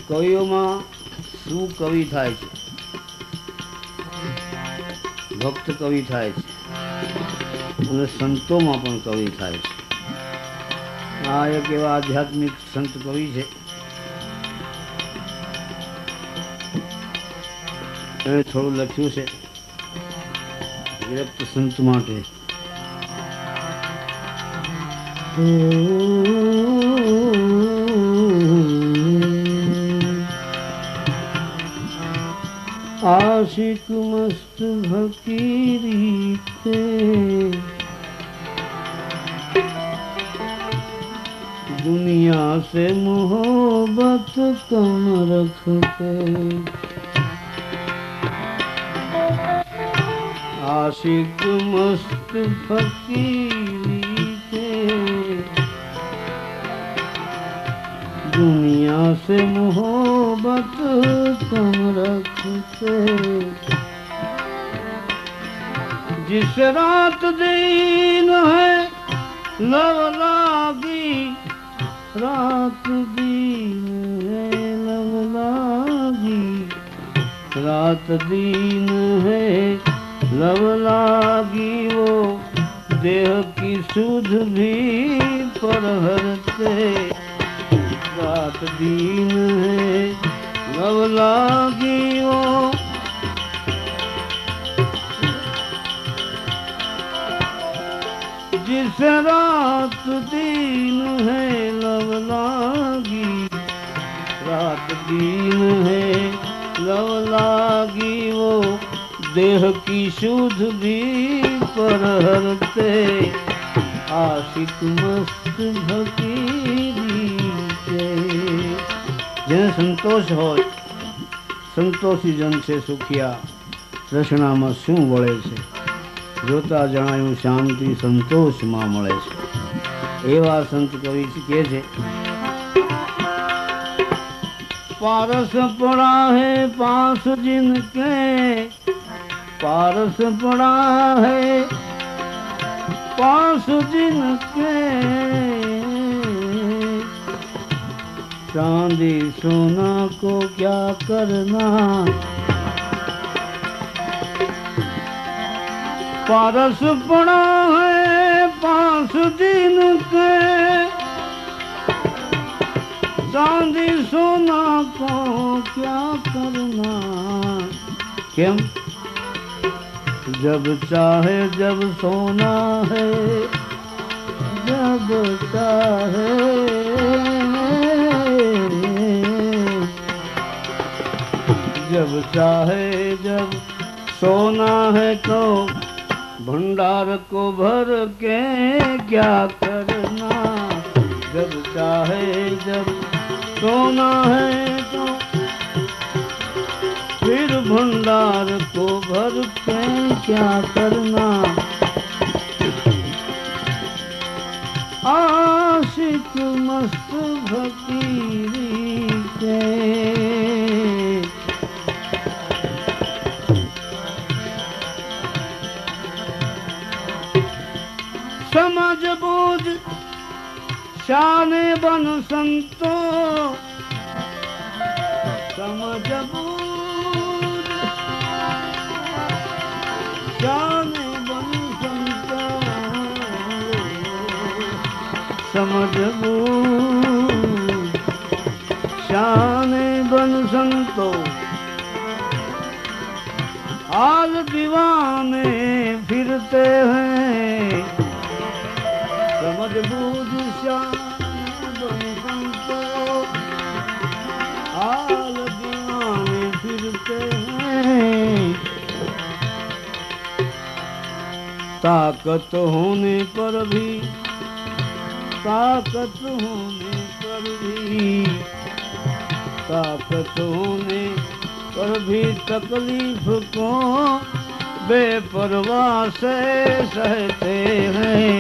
કવિઓમાં શું કવિ થાય છે? ભક્ત કવિ થાય છે અને સંતોમાં પણ કવિ થાય છે. આ એક એવા આધ્યાત્મિક સંત કવિ છે. એણે થોડું લખ્યું છે વિરક્ત સંત માટે. आशिक मस्त फकीरी थे, दुनिया से मोहब्बत कम रखते. आशिक मस्त फकीरी थे, दुनिया से मोहब्बत कम रखते. जिस रात दिन है लव लागी, रात दिन है लव लागी, रात दिन है लव लागी. वो देह की सुध भी परहरते, रात दिन है लव लागी. वो जिस रात दिन है लव लागी, रात दिन है लव लागी. वो देह की शुद्ध भी परहरते, आशिक मस्त फकीरी के. જેને સંતોષ હોય, સંતોષી જન છે સુખિયા, તૃષ્ણામાં શું વળે છે, જોતા જણાયું શાંતિ સંતોષમાં મળે છે. એવા સંત કવિ કહે છે, पारस पड़ा है पास जिनके, पारस पड़ा है पास जिनके, चांदी सोना को क्या करना. पारस पड़ा है पास जिनके, चांदी सोना को क्या करना. क्यों? जब चाहे जब सोना है, जब चाहे जब चाहे जब सोना है तो भंडार को भर के क्या करना. जब चाहे जब सोना है तो फिर भंडार को भर के क्या करना. आशिक मस्त फकीरी के, समझ बूझ शाने बन संतो, समझ बूझ शाने बन संतो, समझ बूझ शाने बन संतो. हाल दीवाने फिरते हैं, समझ बूझ शान बन संतो. हाल दीवाने फिरते हैं, ताकत होने पर भी, ताकत होने पर भी, ताकत होने पर भी तकलीफ को बेपरवाह से सहते हैं.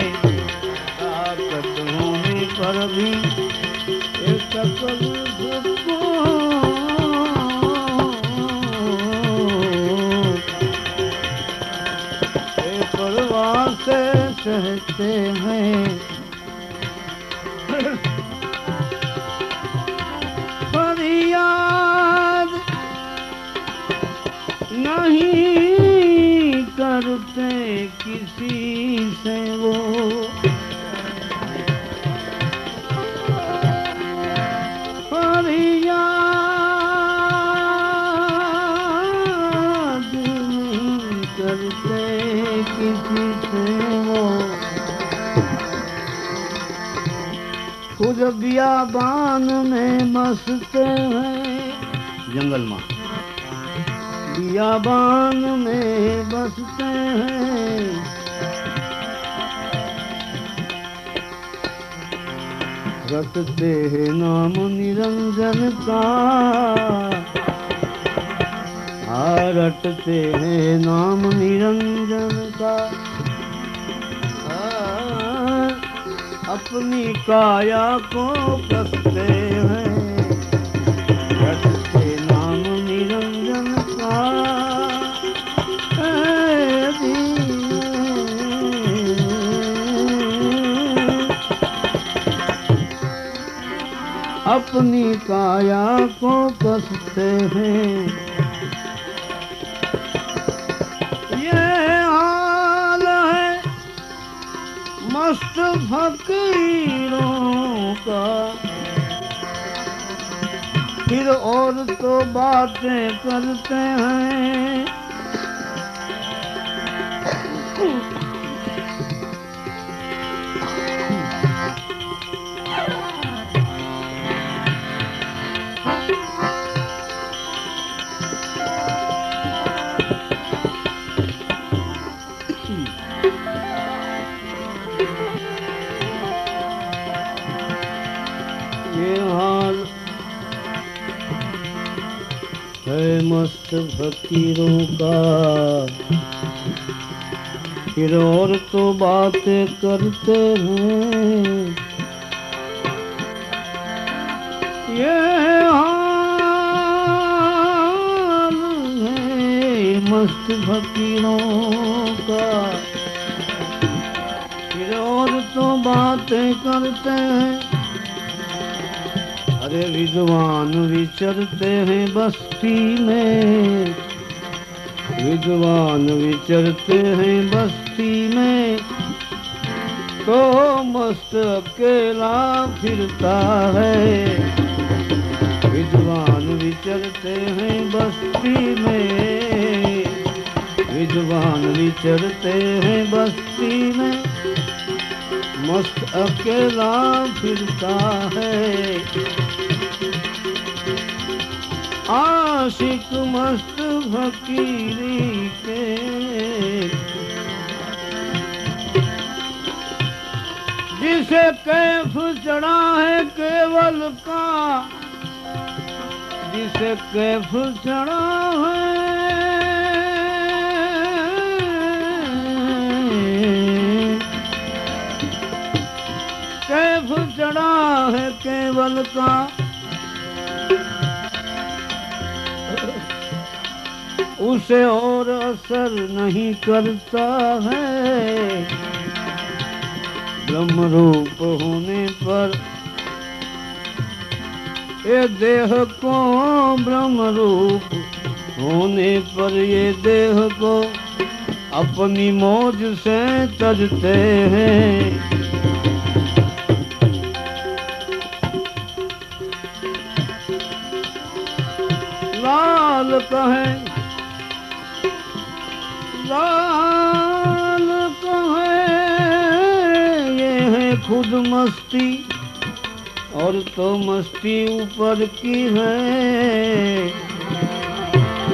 ताकत होने पर भी तकलीफ को बेपरवाह से सहते हैं. नहीं करते किसी से वो, फरियाद नहीं करते किसी से वो, खुद बियाबान में मसते हैं, जंगल में बियाबान में बसते हैं, रटते हैं नाम निरंजन का, रटते हैं नाम निरंजन का, अपनी काया को कसते हैं, रटते नाम निरंजन का, अपनी काया को कसते हैं। ये हाल है मस्त फकीरों का, फिर और तो बातें करते हैं, मस्त फकीरों का, फिर और तो बातें करते हैं, ये हाल है मस्त फकीरों का, फिर और तो बातें करते हैं। अरे विद्वान विचरते हैं बस्ती में, विद्वान विचरते हैं बस्ती में, तो मस्त अकेला फिरता है, विद्वान विचरते हैं बस्ती में, विद्वान विचरते हैं बस्ती में, मस्त अकेला फिरता है, आशिक मस्त फकीरी के, जिसे कैफ चढ़ा है केवल का, जिसे कैफ चढ़ा है, कैफ चढ़ा है केवल का, उसे और असर नहीं करता है, ब्रह्म रूप होने पर ये देह को, ब्रह्म रूप होने पर ये देह को अपनी मौज से तजते हैं, लाल कहे, लाल कहे ये है खुद मस्ती, और तो मस्ती ऊपर की है,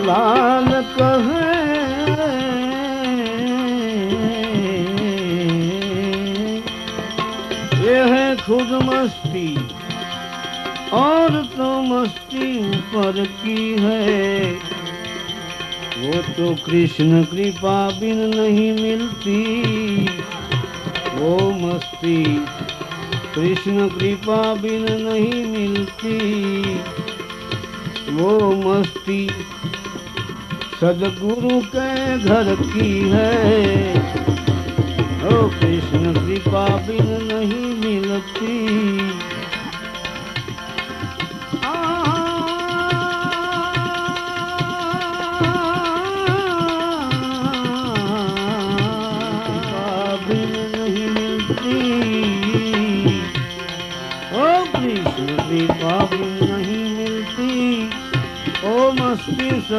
लाल कहे ये है खुद मस्ती, और तो मस्ती ऊपर की है, वो तो कृष्ण कृपा बिन नहीं मिलती, वो मस्ती कृष्ण कृपा बिन नहीं मिलती, वो मस्ती सदगुरु के घर की है, ओ कृष्ण कृपा बिन नहीं मिलती।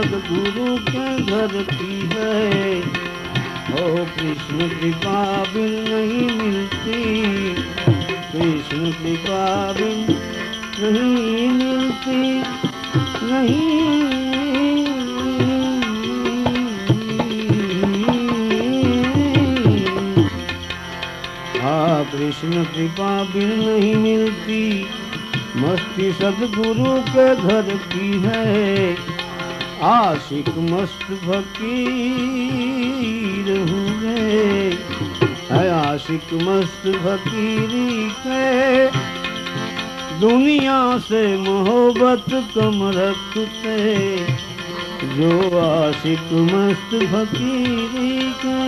सदगुरु के घर की है। ओ कृष्ण कृपा बिन नहीं मिलती, कृष्ण कृपा बिन नहीं मिलती, नहीं। हाँ कृष्ण कृपा बिन नहीं मिलती, मस्ती सदगुरु के घर की है। आशिक मस्त फकीर हुए, है आशिक मस्त फकीरी के। दुनिया से मोहब्बत कम रखते, जो आशिक मस्त फकीरी के।